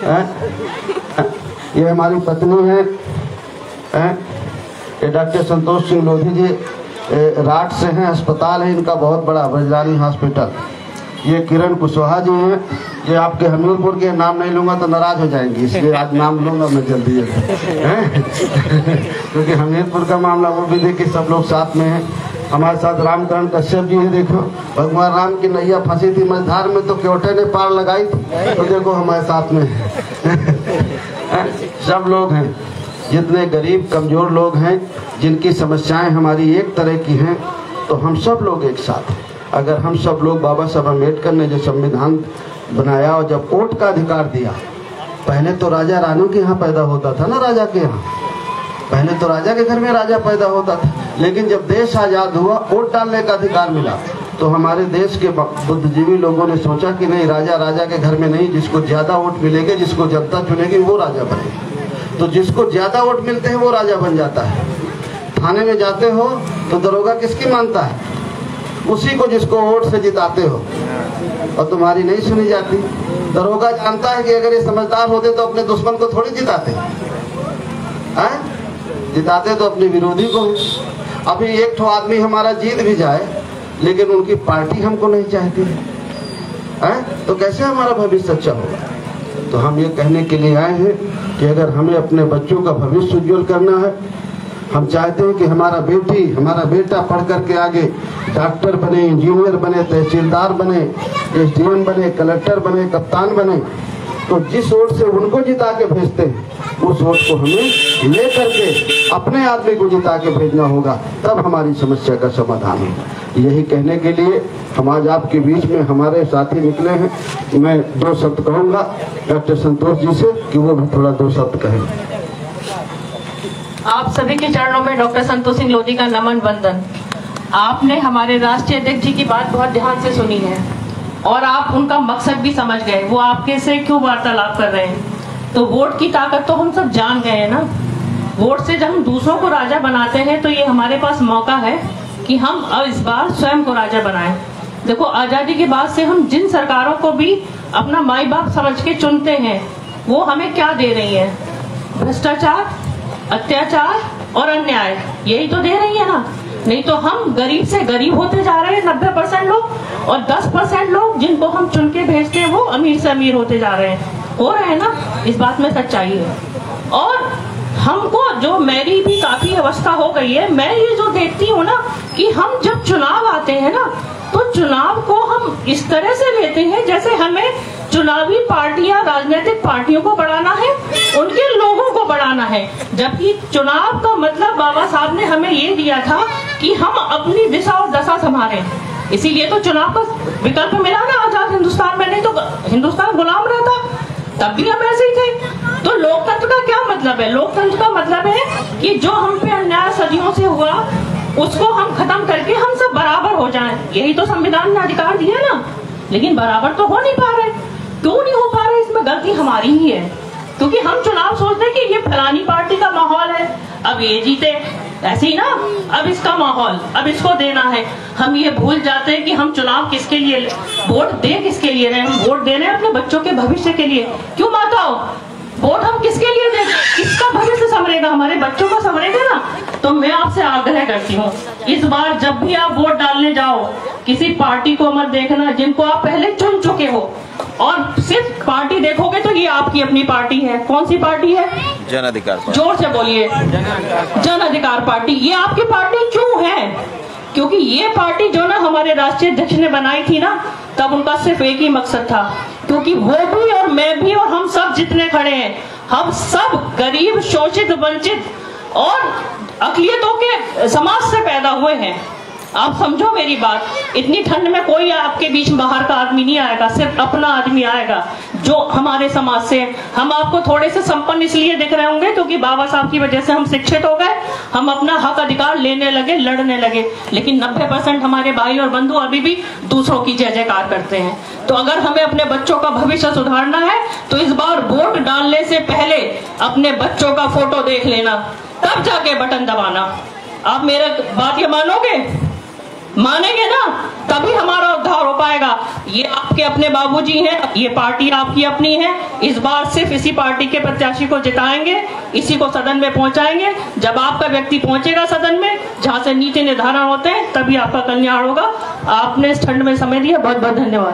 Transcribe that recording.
ये हमारी पत्नी है, ये डॉक्टर संतोष सिंह लोधी जी राट से हैं, अस्पताल है इनका बहुत बड़ा, ब्रजरानी हॉस्पिटल। ये किरण कुशवाहा जी हैं, ये आपके हमीरपुर के, नाम नहीं लूंगा तो नाराज हो जाएंगी, इसलिए आज नाम लूंगा मैं जल्दी क्योंकि हमीरपुर का मामला वो भी देखिए, सब लोग साथ में हैं। हमारे साथ रामकरण कश्यप जी है, देखो भगवान राम की नैया फंसी थी मझधार में तो केवटे ने पार लगाई थी, तो देखो हमारे साथ में सब लोग हैं, जितने गरीब कमजोर लोग हैं, जिनकी समस्याएं हमारी एक तरह की हैं, तो हम सब लोग एक साथ हैं। अगर हम सब लोग, बाबा साहब अम्बेडकर ने जो संविधान बनाया और जब वोट का अधिकार दिया, पहले तो राजा रानी के यहाँ पैदा होता था ना, राजा के यहाँ, पहले तो राजा के घर में राजा पैदा होता था, लेकिन जब देश आजाद हुआ, वोट डालने का अधिकार मिला, तो हमारे देश के बुद्धिजीवी लोगों ने सोचा कि नहीं, राजा के घर में नहीं, जिसको ज्यादा वोट मिलेंगे, जिसको जनता चुनेगी वो राजा बनेगा। तो जिसको ज्यादा वोट मिलते हैं वो राजा बन जाता है। थाने में जाते हो तो दरोगा किसकी मानता है? उसी को जिसको वोट से जिताते हो, और तुम्हारी नहीं सुनी जाती। दरोगा जानता है कि अगर ये समझदार होते तो अपने दुश्मन को थोड़ी जिताते, जिताते तो अपने विरोधी को। अभी एक ठो आदमी हमारा जीत भी जाए, लेकिन उनकी पार्टी हमको नहीं चाहती है, तो कैसे हमारा भविष्य अच्छा होगा? तो हम ये कहने के लिए आए हैं कि अगर हमें अपने बच्चों का भविष्य उज्जवल करना है, हम चाहते हैं कि हमारा बेटा पढ़ करके आगे डॉक्टर बने, इंजीनियर बने, तहसीलदार बने, एसडीएम बने, कलेक्टर बने, कप्तान बने, तो जिस वोट से उनको जिता के भेजते हैं, उस वोट को हमें ले करके अपने आदमी को जिता के भेजना होगा, तब हमारी समस्या का समाधान होगा। यही कहने के लिए हम आज आपके बीच में हमारे साथी निकले हैं। मैं 2 शब्द कहूँगा डॉक्टर संतोष जी से कि वो भी थोड़ा 2 शब्द कहें। आप सभी के चरणों में डॉक्टर संतोष सिंह लोधी का नमन वंदन। आपने हमारे राष्ट्रीय अध्यक्ष जी की बात बहुत ध्यान से सुनी है और आप उनका मकसद भी समझ गए, वो आपके से क्यों वार्तालाप कर रहे हैं। तो वोट की ताकत तो हम सब जान गए हैं ना। वोट से जब हम दूसरों को राजा बनाते हैं तो ये हमारे पास मौका है कि हम अब इस बार स्वयं को राजा बनाएं। देखो, आजादी के बाद से हम जिन सरकारों को भी अपना माई बाप समझ के चुनते हैं, वो हमें क्या दे रही है? भ्रष्टाचार, अत्याचार और अन्याय, यही तो दे रही है ना। नहीं तो हम गरीब से गरीब होते जा रहे हैं 90% लोग, और 10% लोग जिनको हम चुन के भेजते हैं वो अमीर से अमीर होते जा रहे हैं। हो रहे हैं ना, इस बात में सच्चाई है। और हमको जो, मेरी भी काफी अवस्था हो गई है, मैं ये जो देखती हूँ ना कि हम जब चुनाव आते हैं ना, तो चुनाव को हम इस तरह से लेते हैं जैसे हमें चुनावी पार्टियां, राजनीतिक पार्टियों को बढ़ाना है, उनके लोगों को बढ़ाना है। जबकि चुनाव का मतलब बाबा साहब ने हमें ये दिया था कि हम अपनी दिशा और दशा संभालें। इसीलिए तो चुनाव का विकल्प मिला ना आजाद हिंदुस्तान में, नहीं तो हिंदुस्तान गुलाम रहता, तब भी हम ऐसे ही थे। तो लोकतंत्र का क्या मतलब है? लोकतंत्र का मतलब है कि जो हम पे अन्याय सदियों से हुआ उसको हम खत्म करके हम सब बराबर हो जाएं। यही तो संविधान ने अधिकार दिया ना, लेकिन बराबर तो हो नहीं पा रहे। क्यों नहीं हो पा रहे? इसमें गलती हमारी ही है, क्योंकि हम चुनाव सोचते हैं कि ये फलानी पार्टी का माहौल है, अब ये जीते, ऐसे ही ना, अब इसका माहौल, अब इसको देना है। हम ये भूल जाते हैं कि हम चुनाव किसके लिए, वोट दे किसके लिए रहे? हम वोट दे रहे हैं अपने बच्चों के भविष्य के लिए। क्यों माताओं, वोट हम किसके लिए दे रहे हैं? किसका भविष्य संवरेगा? हमारे बच्चों का संवरेगा ना। तो मैं आपसे आग्रह करती हूँ, इस बार जब भी आप वोट डालने जाओ, किसी पार्टी को मत देखना जिनको आप पहले चुन चुके हो, और सिर्फ पार्टी देखोगे तो ये आपकी अपनी पार्टी है। कौन सी पार्टी है? जन अधिकार पार्टी। जोर से बोलिए, जन अधिकार पार्टी। ये आपकी पार्टी क्यों है? क्योंकि ये पार्टी जो ना हमारे राष्ट्रीय अध्यक्ष ने बनाई थी ना, तब उनका सिर्फ एक ही मकसद था, क्योंकि वो भी और मैं भी और हम सब जितने खड़े हैं, हम सब गरीब, शोषित, वंचित और अकलियतों के समाज से पैदा हुए हैं। आप समझो मेरी बात, इतनी ठंड में कोई आपके बीच बाहर का आदमी नहीं आएगा, सिर्फ अपना आदमी आएगा जो हमारे समाज से। हम आपको थोड़े से संपन्न इसलिए दिख रहे होंगे क्योंकि बाबा साहब की वजह से हम शिक्षित हो गए, हम अपना हक अधिकार लेने लगे, लड़ने लगे, लेकिन 90% हमारे भाई और बंधु अभी भी दूसरों की जय जयकार करते हैं। तो अगर हमें अपने बच्चों का भविष्य सुधारना है तो इस बार वोट डालने से पहले अपने बच्चों का फोटो देख लेना, तब जाके बटन दबाना। आप मेरा बात ये मानोगे? मानेंगे ना, तभी हमारा उद्धार हो पाएगा। ये आपके अपने बाबूजी हैं, ये पार्टी आपकी अपनी है। इस बार सिर्फ इसी पार्टी के प्रत्याशी को जिताएंगे, इसी को सदन में पहुंचाएंगे। जब आपका व्यक्ति पहुंचेगा सदन में, जहां से नीति निर्धारण होते हैं, तभी आपका कल्याण होगा। आपने इस ठंड में समय दिया, बहुत बहुत धन्यवाद।